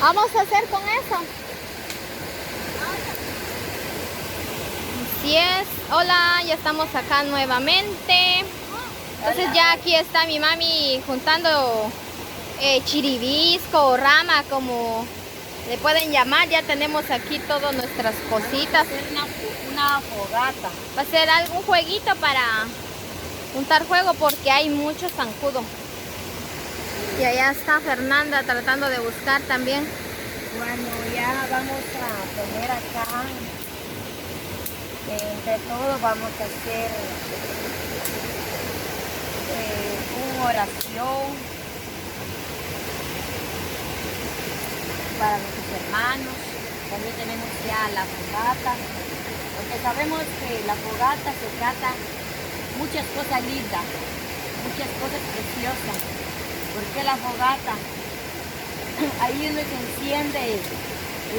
Vamos a hacer con eso. Así es. Hola, ya estamos acá nuevamente. Entonces ya aquí está mi mami juntando chiribisco o rama, como le pueden llamar. Ya tenemos aquí todas nuestras cositas. Va a ser una fogata. Va a ser algún jueguito para juntar juego porque hay mucho zancudo. Y allá está Fernanda tratando de buscar también. Bueno, ya vamos a poner acá, entre todo vamos a hacer una oración para nuestros hermanos. También tenemos ya la fogata, porque sabemos que la fogata se trata muchas cosas lindas, muchas cosas preciosas. ¿Por qué la fogata? Ahí donde se enciende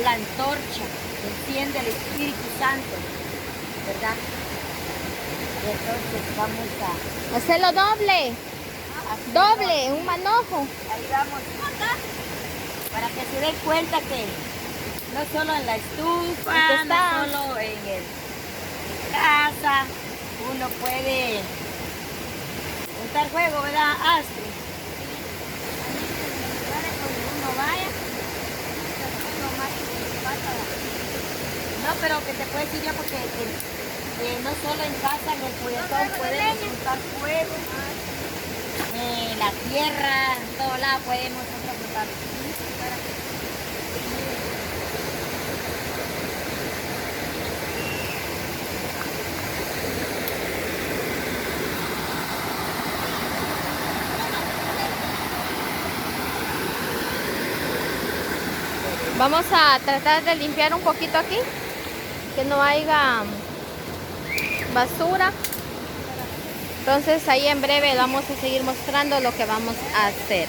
la antorcha, se enciende el Espíritu Santo, ¿verdad? Y entonces vamos a Hacerlo doble. Doble, un manojo. ahí vamos para que se den cuenta que no solo en la estufa, no solo en casa, uno puede juntar juego, ¿verdad, Astrid? No, pero que te puede decir yo porque no solo en casa, en el juguetón podemos juntar fuego, en la tierra, en todos lados podemos juntar. Vamos a tratar de limpiar un poquito aquí, que no haya basura. Entonces ahí en breve vamos a seguir mostrando lo que vamos a hacer.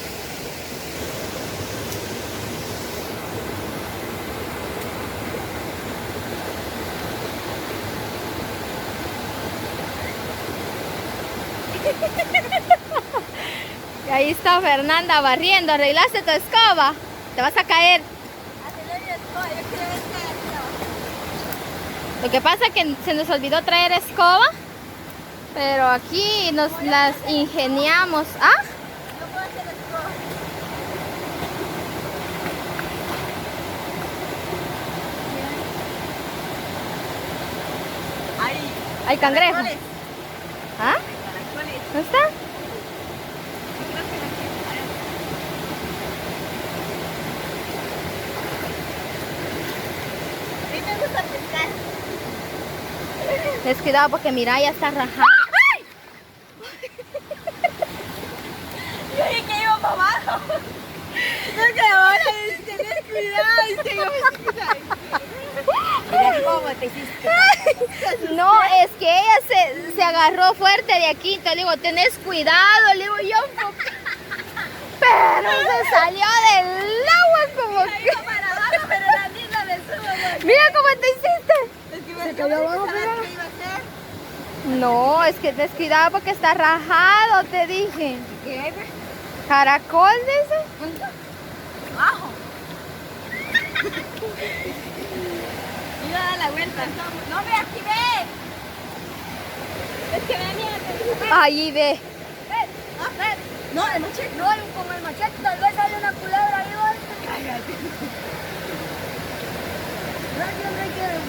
Y ahí está Fernanda barriendo. ¿Arreglaste tu escoba? Te vas a caer. Lo que pasa es que se nos olvidó traer escoba, pero aquí nos las ingeniamos. ¿Ah? No puedo hacer escoba. Hay cangrejo. Caracoles. ¿Ah? Caracoles. ¿No está? A mí me gusta pescar. Descuidado porque mira, ya está rajado. ¡Ay! Yo dije que iba para abajo. No, que ahora tenés cuidado. Mira cómo te hiciste. No, es que ella se agarró fuerte de aquí. Te digo, tenés cuidado, le digo yo. Pero se salió del agua como que... Iba para abajo, pero la niña le subo. Mira cómo te hiciste. Es que Se cayó abajo, ¿sabes pero... qué iba a hacer? No, es que descuidado porque está rajado, te dije. ¿Qué? Caracol, dice. Abajo. Iba a dar la vuelta. No, ve, aquí ve. Es que ve, mira. Ahí ve. No, el machete. No, con el machete tal vez sale una culebra ahí, ¿no? Cállate. No, siempre hay que ver.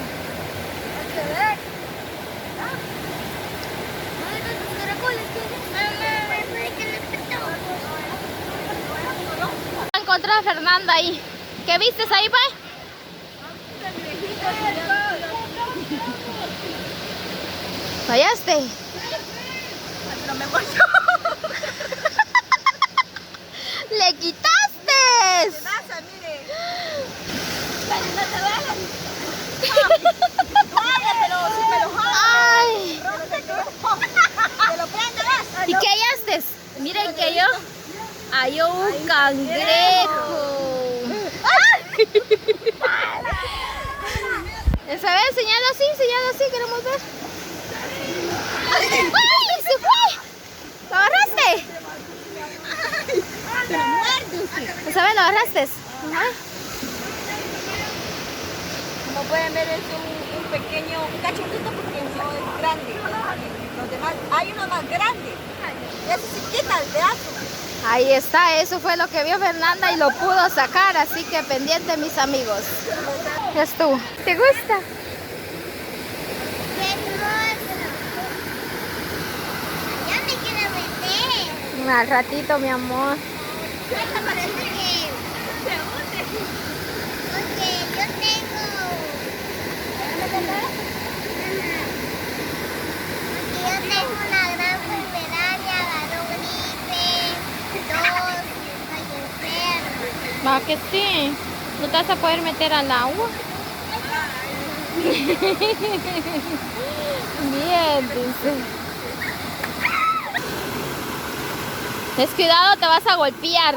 Encontré a Fernanda ahí. ¿Qué vistes ahí, pa? ¿Fallaste? Pero me mordió. ¡Le quitaste! Pasa, mire. No te duele. Pero si me lo jalo. ¡Ay! Te lo prende, ¿ves? ¿Y qué hallaste? Miren que yo hallé un cangrejo. ¿Se ve? Señala así, queremos ver. ¡Ay! ¡Se fue! ¿Lo agarraste? ¿No sabes? ¿Lo agarraste? Ajá. Como pueden ver es un pequeño, un cachorrito pequeño, es grande. Los demás, hay uno más grande. Ese se quita el pedazo. Ahí está, eso fue lo que vio Fernanda y lo pudo sacar, así que pendiente mis amigos. Ya estuvo. ¿Te gusta? Ya me quiero meter. Al ratito, mi amor. Parece que... Porque yo tengo... Porque yo tengo una gran enfermedad, me agarró gripe, tos, estoy enferma. Va que sí. ¿No te vas a poder meter al agua? Bien, dice. Descuidado, te vas a golpear.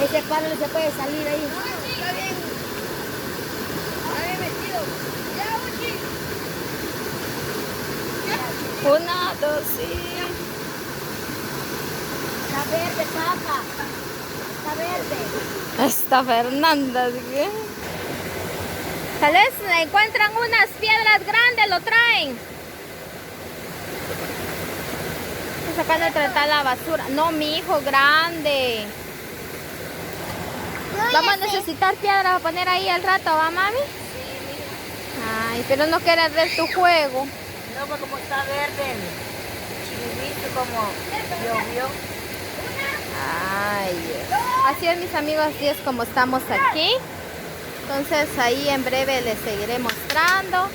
Ese palo no se puede salir ahí. Una, dos, sí. Está verde, papá. Está verde. Esta Fernanda, ¿sí? Tal vez encuentran unas piedras grandes, lo traen. Estoy sacando de tratar la basura. No, mi hijo, grande. Vamos a necesitar piedras para poner ahí al rato, ¿va, mami? Ay, pero no quieres ver tu juego. No, pues como está verde, chiribito, como llovió. Ay, así es, mis amigos, así es como estamos aquí. Entonces ahí en breve les seguiré mostrando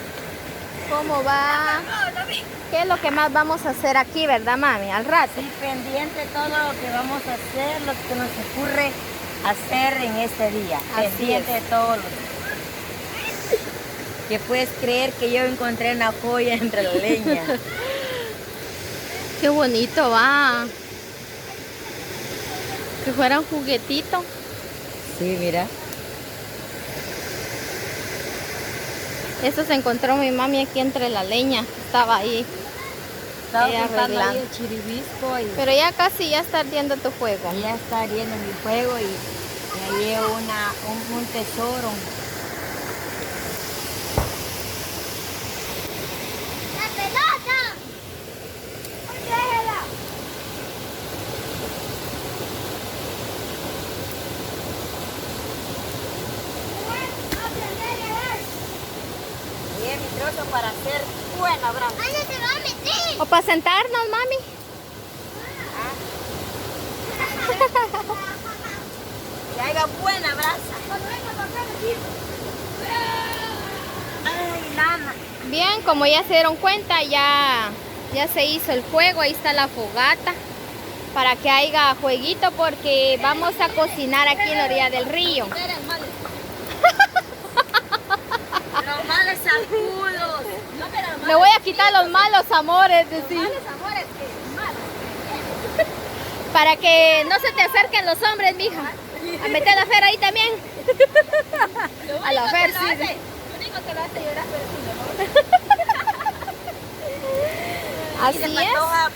cómo va, qué es lo que más vamos a hacer aquí, ¿verdad, mami? Al rato. Sí, pendiente todo lo que vamos a hacer, lo que nos ocurre hacer en este día. Así Pendiente es. de todo lo que puedes creer que yo encontré una joya entre la leña. Qué bonito va. Que fuera un juguetito. Sí, mira. Eso se encontró mi mami aquí entre la leña. Estaba ahí. Estaba Ella juntando ahí arreglando. el chiribisco y Pero ya casi ya está ardiendo tu juego. ya está ardiendo mi fuego y me llevo un tesoro. ¡La pelota! ¡Déjela! Bien, mi trozo para hacer buena brasa. ¿Dónde se va a meter? O para sentarnos, mami. Que haga buena brasa. Ay, lana. Bien, como ya se dieron cuenta, ya se hizo el fuego. Ahí está la fogata. Para que haya jueguito, porque vamos a cocinar aquí en la orilla del río. Los males sacudos. Le voy a quitar los malos amores, decir. Para que no se te acerquen los hombres, mija. A meter la Fer ahí también. A la Fer, sí. Lo único que lo hace llorar Así se me es. antoja,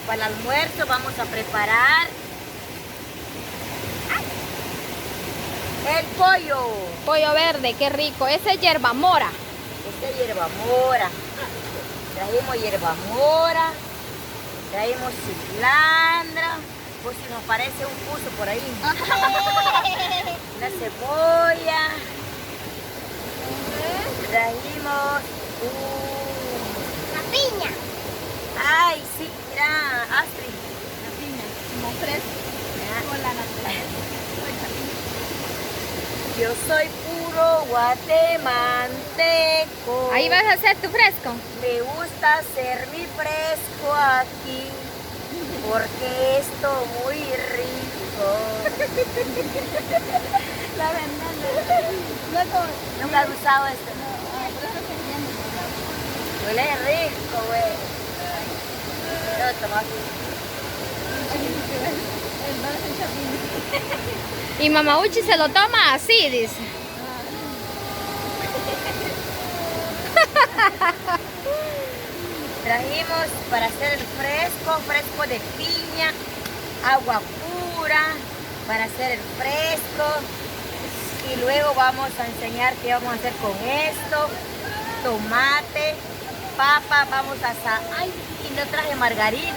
para el almuerzo vamos a preparar el pollo. Pollo verde, qué rico. Ese es hierba mora. Este es hierba mora. Trajimos hierba mora. Traímos cilantro. Pues si nos parece un puso por ahí. Una cebolla. Trajimos La piña. Ay, sí, mira, Astrid. La piña, como fresco. Con la naturaleza. Yo soy puro guatemalteco. Ahí vas a hacer tu fresco. Me gusta hacer mi fresco aquí, porque esto muy rico. La verdad, Nunca has usado esto. Huele rico, güey. Yo tomo aquí. Y mamá Uchi se lo toma así, dice. Trajimos para hacer el fresco de piña, agua pura, para hacer el fresco. Y luego vamos a enseñar qué vamos a hacer con esto. Tomate, papa, vamos a asar. Ay, y no traje margarina.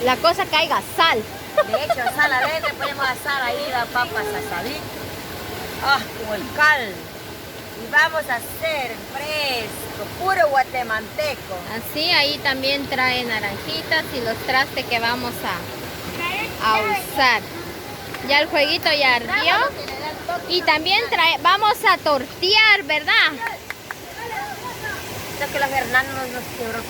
La cosa que haya sal. De hecho, sal adentro, podemos asar ahí las papas asaditas. Ah, como el caldo. Y vamos a hacer fresco, puro guatemalteco. Así, ahí también trae naranjitas y los trastes que vamos a usar. Ya el jueguito ya ardió. Y también vamos a tortear, ¿verdad? Creo que la Fernanda nos quebró.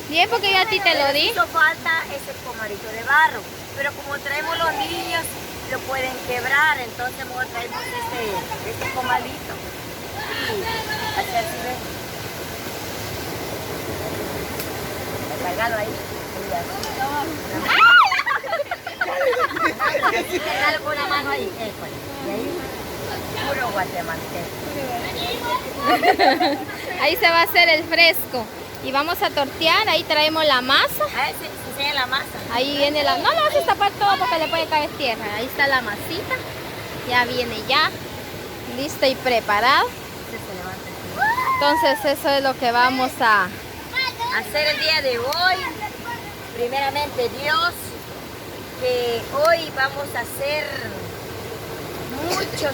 Bien, porque yo a ti te lo di. Hizo falta ese comarito de barro, pero como traemos los niños, lo pueden quebrar, entonces mejor traemos este comalito. Y así ve. Cargalo ahí. Cargalo con la mano ahí. Y ahí, puro guatemalteco. Ahí se va a hacer el fresco. Y vamos a tortear, ahí traemos la masa. A ver si enseña la masa. Ahí viene la... No le vas a tapar todo porque le puede caer tierra. Ahí está la masita. Ya viene ya. Listo y preparado. Entonces eso es lo que vamos a hacer el día de hoy. Primeramente Dios, que hoy vamos a hacer muchos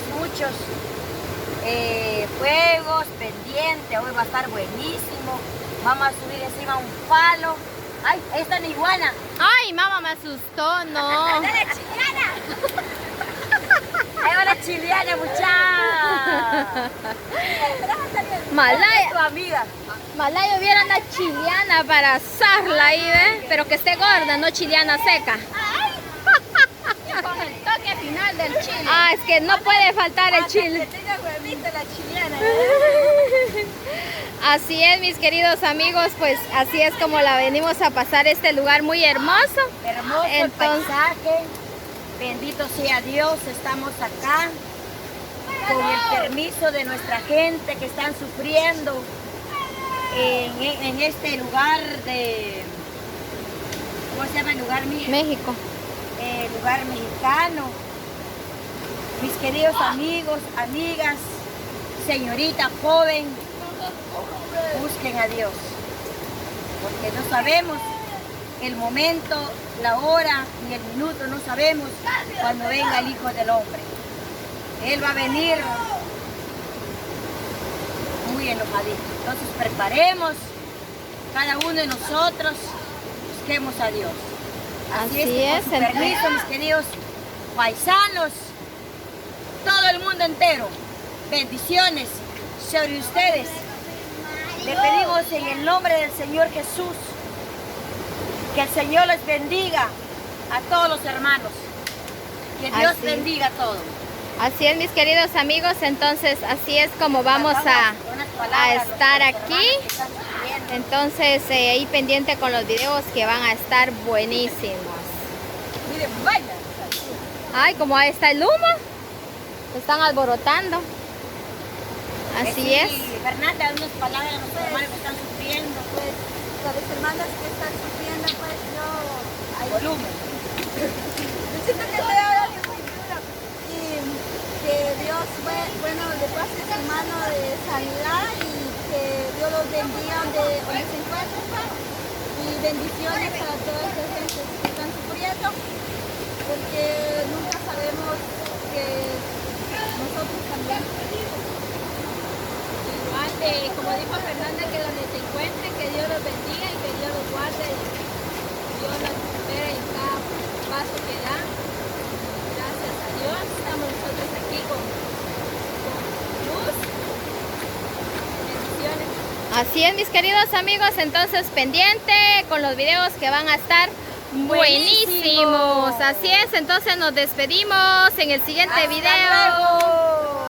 fuegos pendientes. Hoy va a estar buenísimo. Vamos a subir encima un palo. ¡Ay! Ahí está la iguana. ¡Ay, mamá, me asustó! ¡No! ¡Ahí va la chiliana! ¡Ahí va la chiliana, muchacha! Malaya, tu amiga. Malaya hubiera una chiliana para asarla ahí, ¿ves? Pero que esté gorda, no chiliana seca. Con el toque final del chile. Ah, es que no puede faltar el chile. Que tenga huevito la chiliana. Así es, mis queridos amigos, pues así es como la venimos a pasar este lugar muy hermoso. Hermoso el paisaje. Bendito sea Dios, estamos acá con el permiso de nuestra gente que están sufriendo en este lugar de... ¿Cómo se llama el lugar, mija? México. Lugar mexicano. Mis queridos amigos, amigas, señorita joven, busquen a Dios, porque no sabemos el momento, la hora ni el minuto, no sabemos cuando venga el Hijo del Hombre. Él va a venir muy enojadito. Entonces preparemos, cada uno de nosotros, busquemos a Dios. Así es, con su permiso, mis queridos paisanos, todo el mundo entero, bendiciones sobre ustedes. Le pedimos en el nombre del Señor Jesús que el Señor les bendiga a todos los hermanos. Que Dios bendiga a todos. Así es, mis queridos amigos, entonces así es como vamos a estar aquí. Entonces ahí pendiente con los videos que van a estar buenísimos. Miren, vaya. Ay, como ahí está el humo. Se están alborotando. Así es. Fernanda, unas palabras a los hermanos que están sufriendo. Pues, para las hermanas que están sufriendo, pues yo... Hay volumen. Yo siento que estoy hablando muy duro. Y que Dios, bueno, le pase su mano de sanidad y que Dios los bendiga donde se encuentren. Y bendiciones para todas las gente que están sufriendo. Porque nunca sabemos que nosotros también. Como dijo Fernanda, que donde se encuentren, que Dios los bendiga y que Dios los guarde. Dios los espera en cada paso que dan. Gracias a Dios estamos nosotros aquí con luz. Bendiciones. Así es, mis queridos amigos, entonces pendiente con los videos que van a estar buenísimos. Así es, entonces nos despedimos en el siguiente video. Luego.